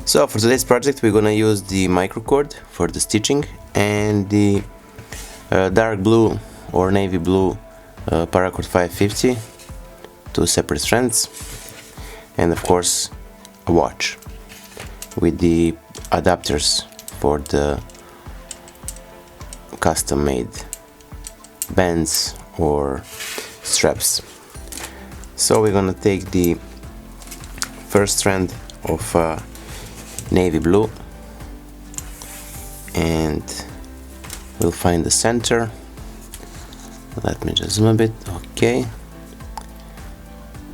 So for today's project we're gonna use the Microcord for the stitching and the dark blue or navy blue Paracord 550, two separate strands, and of course a watch with the adapters for the custom made bands or straps. So we're gonna take the first strand of navy blue and we'll find the center. Let me just zoom a bit. Okay,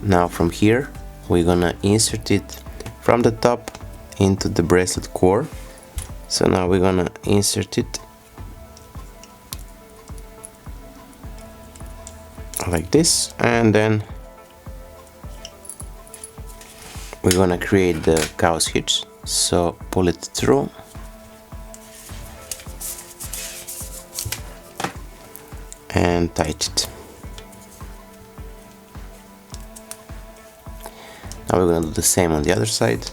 now from here we're gonna insert it from the top into the bracelet core. So now we're gonna insert it like this, and then we're gonna create the cow's hitch. So pull it through and tighten it. Now we're gonna do the same on the other side.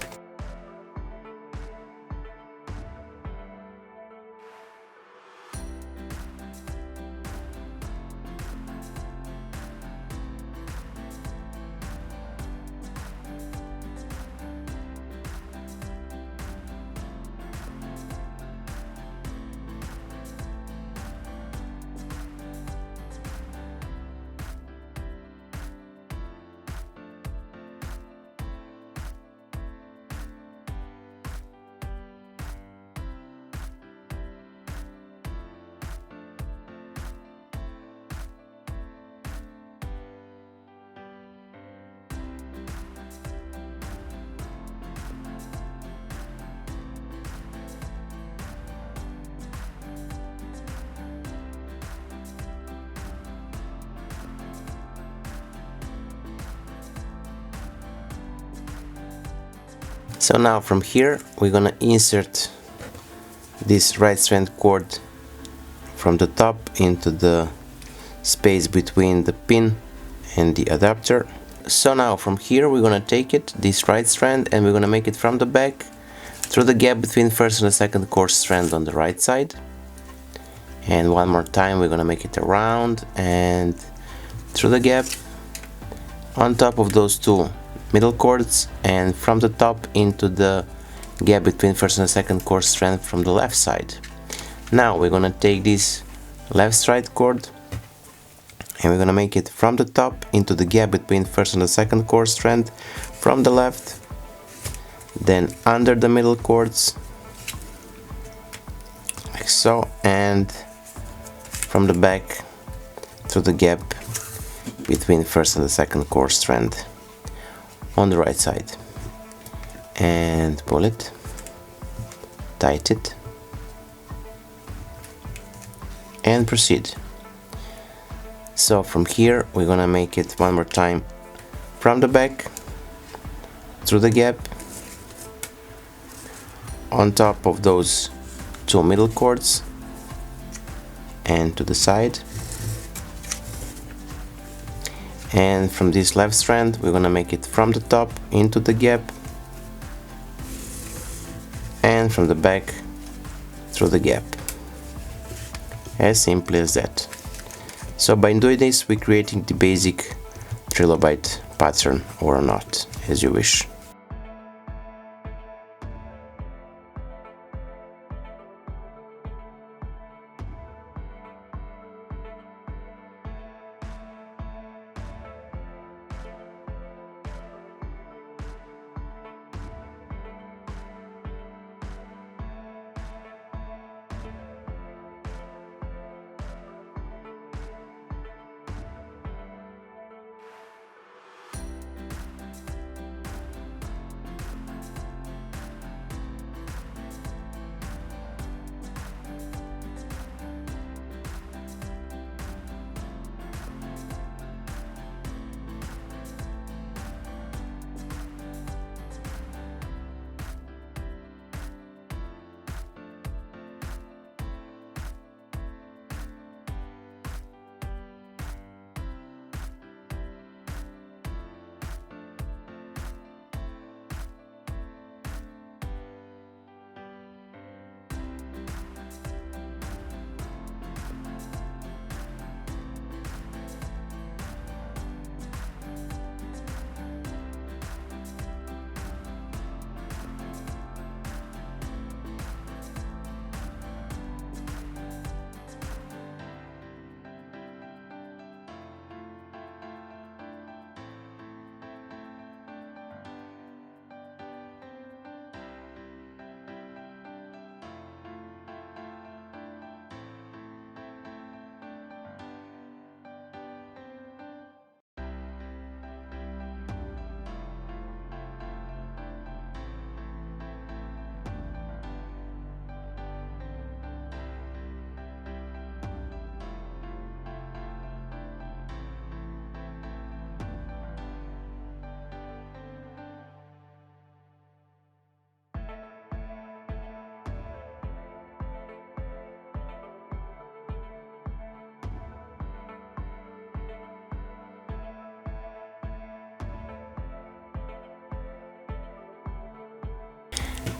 So now from here we're gonna insert this right strand cord from the top into the space between the pin and the adapter. So now from here we're gonna take it, this right strand, and we're gonna make it from the back through the gap between first and the second course strand on the right side. And one more time we're gonna make it around and through the gap on top of those two middle cords, and from the top into the gap between first and second course strand from the left side. Now we're gonna take this left stride cord and we're gonna make it from the top into the gap between first and the second course strand from the left, then under the middle cords like so, and from the back through the gap between first and the second course strand on the right side, and pull it, tighten it, and proceed. So from here we're gonna make it one more time from the back through the gap on top of those two middle cords and to the side. And from this left strand we're gonna make it from the top into the gap and from the back through the gap. As simply as that. So by doing this we're creating the basic Trilobite pattern, or not, as you wish.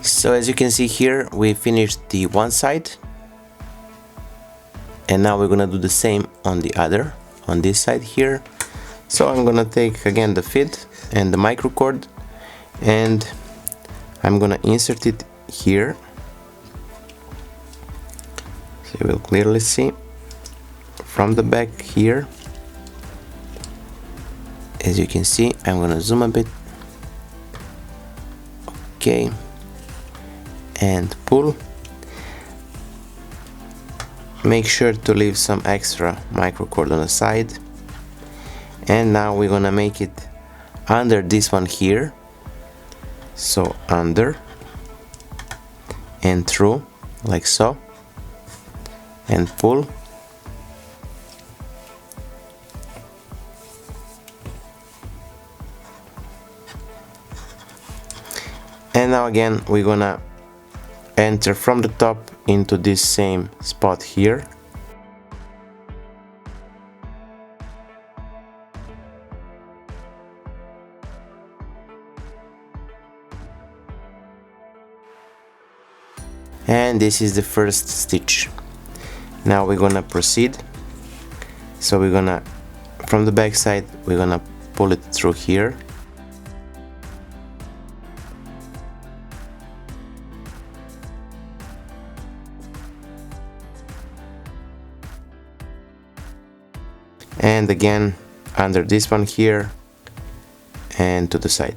So as you can see here, we finished the one side, and now we're gonna do the same on the other, on this side here. So I'm gonna take again the feed and the microcord, and I'm gonna insert it here, so you will clearly see from the back here. As you can see, I'm gonna zoom a bit. Okay, and pull. Make sure to leave some extra microcord on the side. And now we're gonna make it under this one here. So under and through, like so, and pull. And now again we're gonna enter from the top into this same spot here. And this is the first stitch. Now we're gonna proceed. So we're gonna, from the back side, we're gonna pull it through here. And again under this one here and to the side.